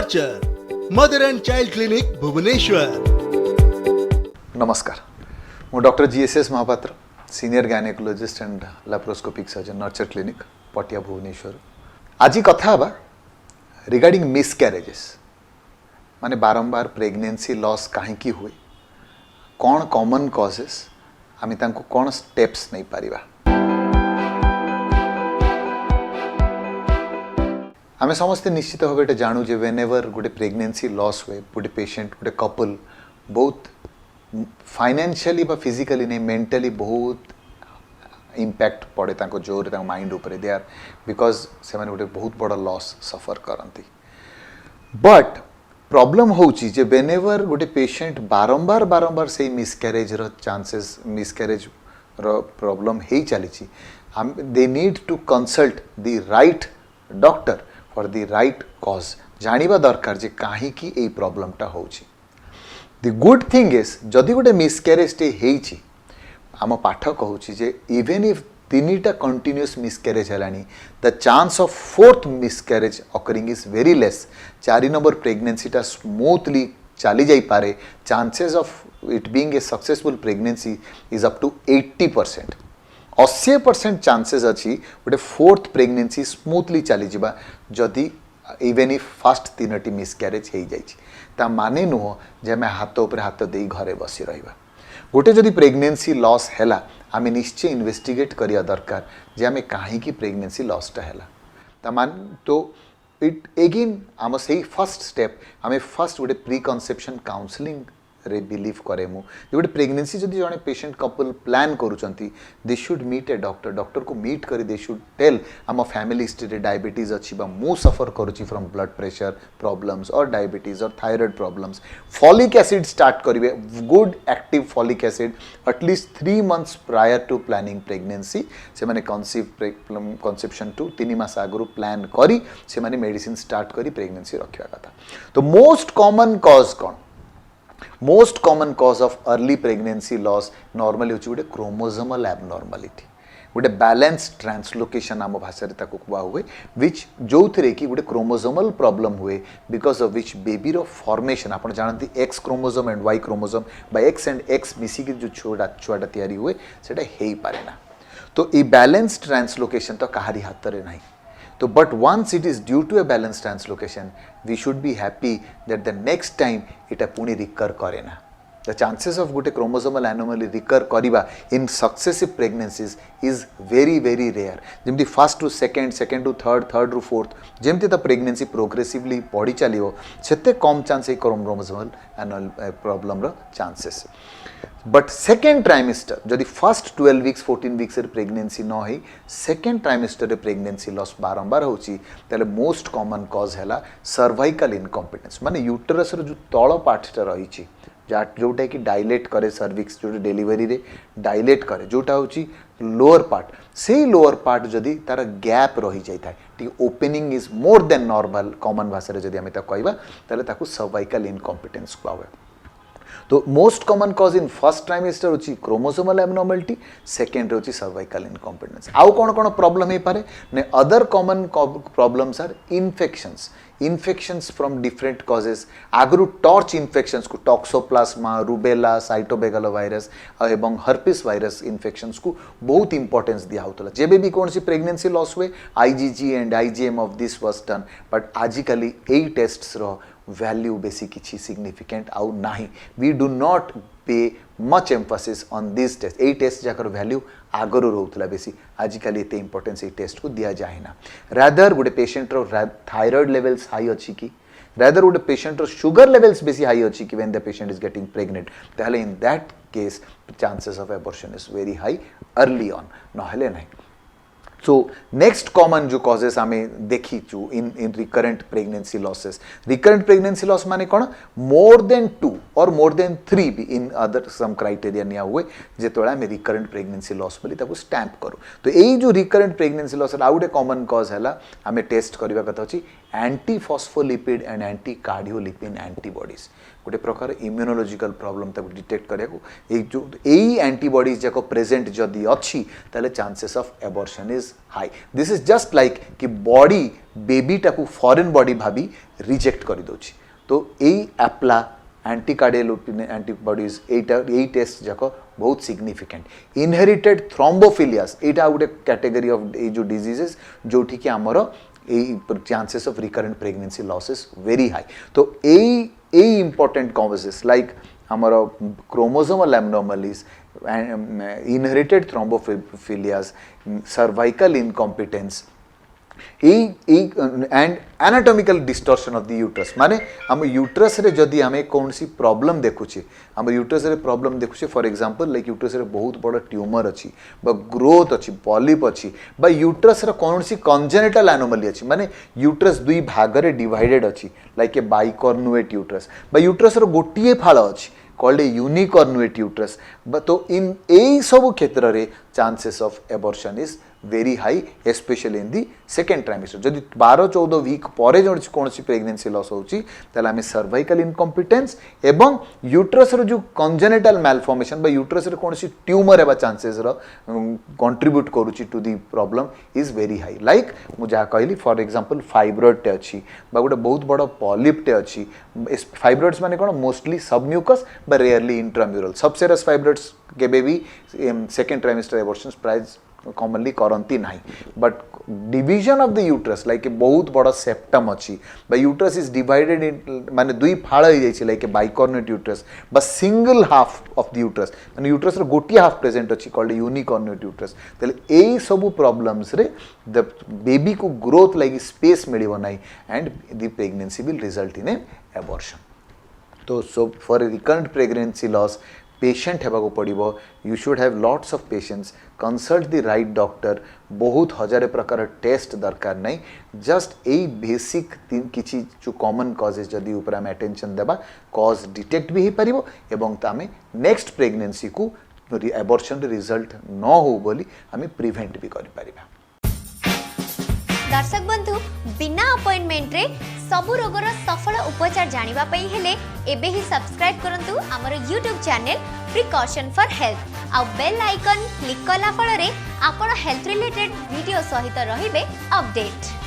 Nurture mother and child clinic Bhubaneswar. नमस्कार, मु doctor GSS Mahapatra, senior gynaecologist and laparoscopic surgeon, nurture clinic Patia Bhubaneswar. आज कथा हबा रिगार्डिंग मिसकैरेजेस माने बारंबार प्रेगनेंसी लॉस कहीं हुए, कौन कॉमन कॉजेस, आम तांको कौन स्टेप्स नहीं पारिबा। आम समस्ते निश्चित भाव जानू जे वेन एवर गोटे प्रेगनेंसी लॉस हुए, गोटे पेशेंट गोटे कपल बहुत फाइनेंशियली बा फिजिकली नहीं मेंटली बहुत इम्पैक्ट पड़े तांको जोर तांको माइंड ऊपर दे आर बिकॉज से माने गोटे बहुत बड़ा लॉस सफर करती। बट प्रॉब्लम होची जे वेन एवर गोटे पेशेंट बारंबार बारंबार से मिसकैरेज रो चांसेस मिसकैरेज रो प्रॉब्लम हे चली they need to consult the right doctor for the right cause. जानिबा दरकार जे काहे की ए प्रॉब्लम टा होची। द गुड थिंग इज जदि गोटे मिसकैरेज टे हेची आम पाठ कहूची जे इवन इफ तीनिटा कंटिन्यूअस मिसकैरेज हेलानी the chance of fourth miscarriage occurring is very less. 4 number pregnancy टा स्मूथली चली जाई पारे, chances of it being a successful pregnancy is up to 80%। 80% chances अच्छी गोटे फोर्थ प्रेगनेंसी स्मूथली चली जावा जदि इवेन इफ फास्ट 3टी मिसकैरेज हो जाए माने नुह जे आम हाथ उपर हाथ दे घरे बसी रहा। गोटे जदि प्रेगनेंसी लॉस हैला आम निश्चय इन्वेस्टिगेट करिया दरकार जे आम कहीं प्रेगनेंसी लॉसटा हैला। मान तो इट एगेन आम से फर्स्ट स्टेप आम फर्स्ट गोटे प्री कनसेप्शन काउंसलिंग रे बिलीव करे मु गोटे प्रेगनेंसी जदि जड़े पेशेंट कपल प्लान करुँच they should meet a doctor. Doctor को मीट करी दे शुड टेल आम फैमिली हिस्ट्री डायबिटीज अच्छी बा मु सफर करुँची फ्रॉम ब्लड प्रेशर प्रॉब्लम्स और डायबिटीज और thyroid problems. Folic acid start करेंगे, good active folic acid at least 3 months prior to planning pregnancy से माने कनसेप्शन टू 3 मास आगु प्लान करी से माने मेडिसिन स्टार्ट करी प्रेगनेंसी रखा कथा। तो मोस्ट कॉमन कॉज कौन? Most common cause of early pregnancy loss normally होची गोटे क्रोमोसोमल एबनॉर्मालिटी, गोटे बैलेंस ट्रांसलोकेशन आम भाषा रे ताको कुआ हुए विच जो थे कि गोटे क्रोमोसोमल प्रॉब्लम हुए बिकॉज ऑफ विच बेबी रो फॉर्मेशन आप जानती X chromosome and Y chromosome by X and X मिसिक जो छुआटा तैयारी हुए सेटा हेई पारे ना। तो ये बैलेंस ट्रांसलोकेशन तो कहारी हाथ रे नहीं। तो but once it is due to a balanced translocation we should be happy that the next time it पुणी recur करे ना। The chances of गोटे chromosomal anomaly recur करिबा in successive pregnancies is very very rare। जेमती first to second, second to third, third to fourth जेमती ता pregnancy progressively बढ़ी चलियो सेते कम चांस है chromosomal problem रो chances। बट सेकेंड ट्राइमेस्टर जदि फर्स्ट 12 weeks 14 weeks प्रेगनेंसी न हो सेकेंड ट्राइमेस्टर प्रेगनेंसी लॉस बारंबार होची ताले मोस्ट कॉमन कॉज हैला सर्वाइकल इनकॉम्पिटेंस माने यूटरस रो जो तळ पार्टटा रही जोटा कि डायलेट करे सर्विक्स जो डिलीवरी रे डायलेट करे जोटा होची लोअर पार्ट से लोअर पार्ट जदि तार गैप रही जाए T opening is more than normal common भाषा जदि आम कहवा ताले ताकू सर्वाइकल इनकॉम्पिटेंस कहवा। तो most common cause in first trimester होची क्रोमोसोमल एबनॉर्मालिटी, सेकेंड होची सर्वाइकल इनकॉम्पिटेंस। आउ कौन कौन प्रॉब्लम हो पारे ने other common problems are infections from different causes. आगु टॉर्च इन्फेक्शंस को टॉक्सोप्लाज्मा, रुबेला, साइटोमेगालोवायरस एवं हर्पिस वायरस इन्फेक्शंस को बहुत इंपोर्टेंस दिया होता जेबे भी कौन सी प्रेगनेंसी लॉस हुए IgG and IgM of this was done. But आजिकली ए टेस्ट्स रो वैल्यू बेसी किसी सिग्निफिकेंट आउ नाही। We do not pay much emphasis on this test. ए टेस्ट जाकर वैल्यू आगरू रोला बेसी आजिकल एते इंपोर्टेंस ए टेस्ट को दिया जाए ना। रादर गोटे पेशेंट रो थायराइड लेवल्स हाई अच्छी कि रादर गोटे पेशेंट रो शुगर लेवल्स बेसी हाई अच्छी कि when the patient is getting pregnant ताहले in that case chances of abortion is very high early on नहले नहीं। सो नेक्स्ट कॉमन जो कॉजेस आम देखी in recurrent pregnancy losses. Recurrent pregnancy loss माने कौन मोर देन 2 और मोर देन 3 भी इन अदर सम क्राइटेरिया निया हुए जो आम रिकरेंट प्रेगनेंसी लॉस बोली स्टैंप करूँ। तो यही जो रिकरेंट प्रेगनेंसी लॉस आउ गोटे कॉमन कॉज है आम टेस्ट करवा कथा अच्छी anti phospholipid and anti cardiolipin antibodies गोटे प्रकार इम्यूनोलॉजिकल प्रॉब्लम तक डिटेक्ट करिया जो यही एंटीबॉडीज जाक प्रेजेंट जदि अच्छी ताले chances of abortion is high this is just like कि बॉडी बेबी टाकू फॉरेन बॉडी भाभी रिजेक्ट कर दोछि तो यही एप्ला एंटीकार्डियल एंटीबॉडीज यही टेस्ट जाक बहुत सिग्निफिकेंट इनहेरिटेड थ्रोम्बोफिलियास एटा गोटे कैटेगरी ऑफ ए जो डिजीजेस जोठी कि हमर chances of recurrent pregnancy loss is very high तो यही इंपोर्टेंट कॉजेस लाइक हमर chromosomal abnormalities inherited thrombophilias cervical incompetence and anatomical distortion of the uterus माने हम यूट्रस रे जदि हमें कौन सी प्रॉब्लम देखुचे हम यूट्रस रे प्रॉब्लम देखुचे फॉर एग्जांपल लाइक यूट्रस रे बहुत बड़ा ट्यूमर अच्छी बा ग्रोथ अच्छी पॉलिप अच्छी बा यूट्रस रे कौन सी कंजेनिटल एनोमली अच्छी माने यूट्रस दुई भाग रे डिवाइडेड अच्छी लाइक ए बाइकॉर्नुएट यूट्रस बा यूट्रस रो गोटिए फाळ अच्छी कॉल्ड ए यूनिकॉर्नुएट यूट्रस तो इन ए सब क्षेत्र रे chances of abortion is very high especially in the second trimester जदि 12-14 वीक पर कौन प्रेगनेंसी लॉस होची ताले आमे सर्वाइकल इनकॉम्पिटेंस एवं यूट्रस रो जो कंजेनिटल मालफॉर्मेशन बा यूट्रस रे कौन ट्यूमर हेबा चांसेस रो कंट्रीब्यूट करूची to the problem is very high like मु जा कहली फॉर एग्जांपल फाइब्रॉइड टे अच्छी बा गोटे बहुत बड़ पॉलिप टे अच्छी फाइब्रॉइड्स माने कोन मोस्टली सबम्यूकस बा रेयरली इंट्राम्यूरल सबसेरस फाइब्रॉइड्स केबे भी second trimester abortions price commonly करती ना but division of the uterus like बहुत बड़ा सेप्टम अच्छी बा यूट्रस इज डिवाइडेड इन माने दुई फाड़ हो जाइए लाइक बाइकॉर्नुएट यूट्रस बा single half of the uterus माने यूट्रस रो गोटी हाफ प्रेजेंट अच्छी कॉल्ड यूनिकॉर्नुएट यूट्रस तले एई सब प्रॉब्लम्स रे द बेबी को ग्रोथ लाइक स्पेस मिलिबो नाही and the pregnancy will result in a abortion तो so for recurrent pregnancy loss patient हेबाको पड़िबो you should have lots of patience consult the right doctor बहुत हजार प्रकार टेस्ट दरकार नहीं जस्ट ए बेसिक किछि जो कॉमन कॉजेस जदि ऊपर हम अटेंशन देबा कॉज डिटेक्ट भी हो पारिबो एवं तामे नेक्स्ट प्रेगनेंसी को एबॉर्शन रिजल्ट न हो बोली हमें प्रिवेंट भी करि पारिबा दर्शक बंधु बिना अपॉइंटमेंट रे सबु रोगर सफल उपचार जानिबा पई हेले एबे ही सब्सक्राइब करंतु हमर YouTube channel precaution for health आ बेल आइकन क्लिक कला फल रे आपण हेल्थ रिलेटेड वीडियो सहित रहिबे अपडेट।